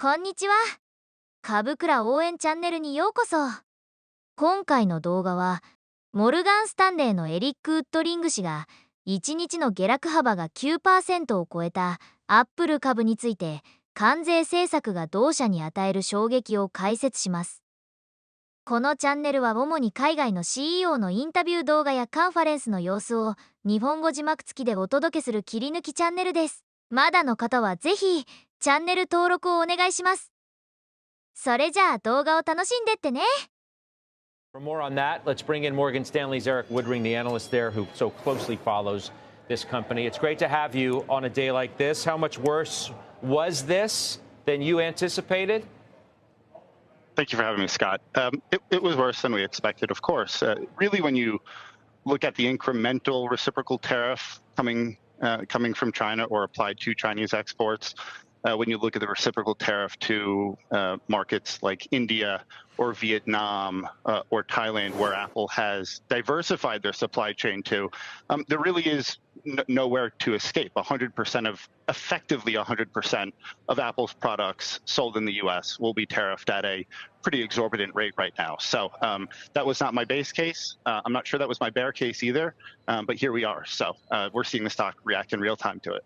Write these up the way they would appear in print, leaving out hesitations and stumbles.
こんにちは。株倉応援チャンネルにようこそ。今回の動画は、モルガン・スタンレーのエリック・ウッドリング氏が、1日の下落幅が 9% を超えたアップル株について、関税政策が同社に与える衝撃を解説します。このチャンネルは主に海外の CEO のインタビュー動画やカンファレンスの様子を日本語字幕付きでお届けする切り抜きチャンネルです。まだの方はぜひチャンネル登録をお願いします。それじゃあ動画を楽しんでってね。For more on that, let's bring in Morgan Stanley's Eric Woodring, the analyst there who so closely follows this company. It's great to have you on a day like this. How much worse was this than you anticipated? Thank you for having me, Scott. It was worse than we expected, of course. Really, when you look at the incremental reciprocal tariff coming from China or applied to Chinese exports, when you look at the reciprocal tariff to markets like India or Vietnam or Thailand, where Apple has diversified their supply chain to, there really is nowhere to escape. Effectively 100% of Apple's products sold in the U.S. will be tariffed at a pretty exorbitant rate right now. So that was not my base case. I'm not sure that was my bear case either, but here we are. So we're seeing the stock react in real time to it.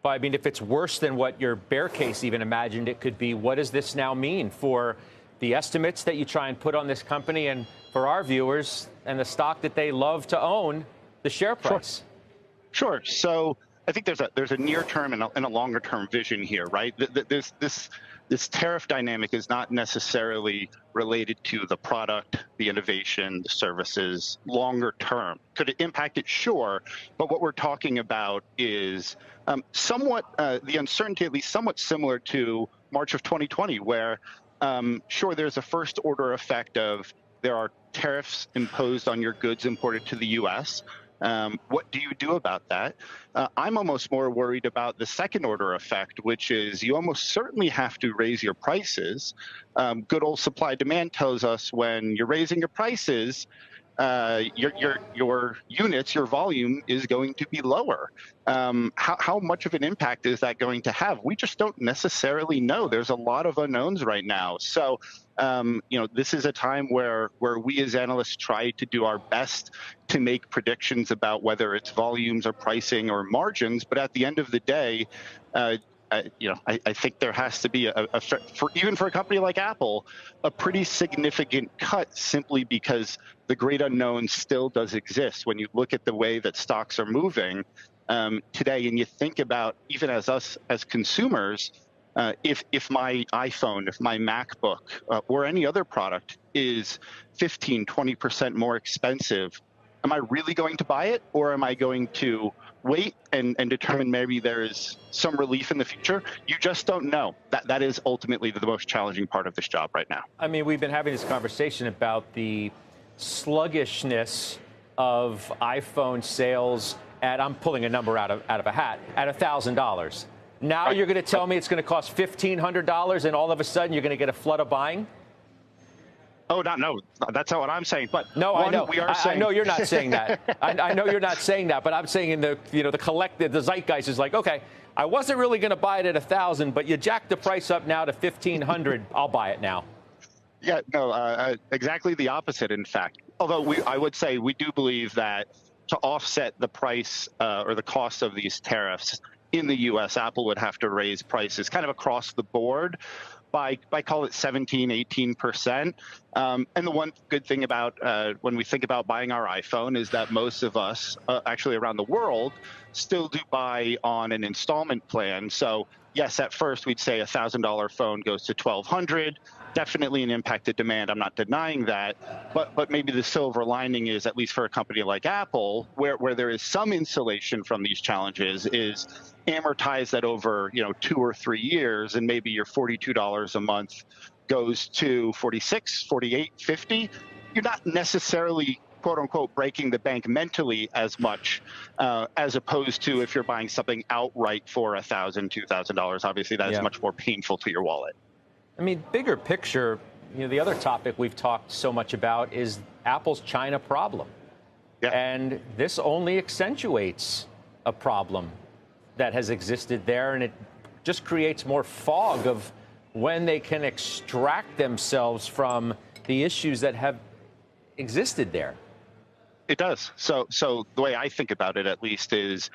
But I mean, if it's worse than what your bear case even imagined it could be, what does this now mean for the estimates that you try and put on this company and for our viewers and the stock that they love to own, the share price? Sure. So I think there's a near-term and a longer-term vision here, right? This tariff dynamic is not necessarily related to the product, the innovation, the services, longer term. Could it impact it? Sure. But what we're talking about is somewhat the uncertainty, at least somewhat similar to March of 2020, where sure, there's a first order effect of there are tariffs imposed on your goods imported to the U.S. What do you do about that? I'm almost more worried about the second order effect, which is you almost certainly have to raise your prices. Good old supply demand tells us when you're raising your prices, your units, your volume is going to be lower. How much of an impact is that going to have? We just don't necessarily know. There's a lot of unknowns right now. So, this is a time where we as analysts try to do our best to make predictions about whether it's volumes or pricing or margins. But at the end of the day, I think there has to be even for a company like Apple, a pretty significant cut simply because the great unknown still does exist. When you look at the way that stocks are moving today, and you think about even as us as consumers, if my iPhone, if my MacBook, or any other product is 15, 20% more expensive, am I really going to buy it, or am I going to wait and determine maybe there is some relief in the future? You just don't know. That is ultimately the most challenging part of this job right now. I mean, we've been having this conversation about the sluggishness of iPhone sales at, I'm pulling a number out of a hat, at $1,000. Now right. You're going to tell me it's going to cost $1,500 and all of a sudden you're going to get a flood of buying? Oh, no, that's not what I'm saying. But no, I know. I know you're not saying that. I know you're not saying that, but I'm saying in the collective, the zeitgeist is like, okay, I wasn't really going to buy it at 1,000, but you jacked the price up now to 1,500. I'll buy it now. Yeah, no, exactly the opposite, in fact. Although I would say we do believe that to offset the price or the cost of these tariffs in the U.S., Apple would have to raise prices kind of across the board by call it 17, 18%. And the one good thing about when we think about buying our iPhone is that most of us actually around the world still do buy on an installment plan. So yes, at first we'd say $1,000 phone goes to $1,200. Definitely an impacted demand. I'm not denying that. But maybe the silver lining is, at least for a company like Apple, where there is some insulation from these challenges, is amortize that over 2 or 3 years, and maybe your $42 a month goes to $46, $48, $50. You're not necessarily quote unquote breaking the bank mentally as much as opposed to if you're buying something outright for $1,000, $2,000. Obviously, that is much more painful to your wallet. I mean, bigger picture, the other topic we've talked so much about is Apple's China problem. Yeah. And this only accentuates a problem that has existed there, and it just creates more fog of when they can extract themselves from the issues that have existed there. It does. So the way I think about it, at least, is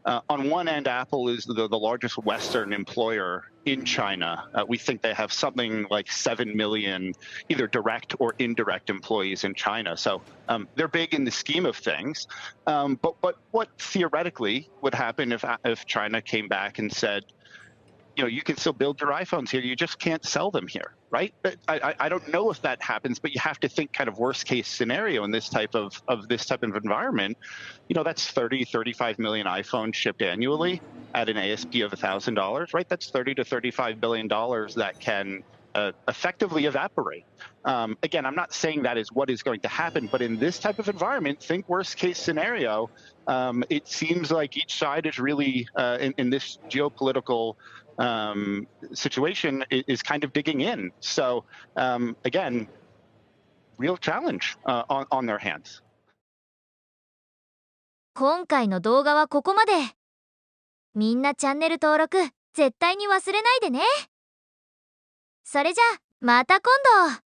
on one end, Apple is the largest Western employer in China. We think they have something like 7 million either direct or indirect employees in China. So they're big in the scheme of things. But what theoretically would happen if China came back and said, you can still build your iPhones here. You just can't sell them here, right? I don't know if that happens, but you have to think kind of worst case scenario in this type of environment. That's 35 million iPhones shipped annually at an ASP of $1,000, right? That's $30 to $35 billion that can effectively evaporate. Again, I'm not saying that is what is going to happen, but in this type of environment, think worst case scenario. It seems like each side is really in this geopolitical situation is kind of digging in. So again, real challenge on their hands. 今回の動画はここまで。みんなチャンネル登録絶対に忘れないでね。それじゃ、また今度。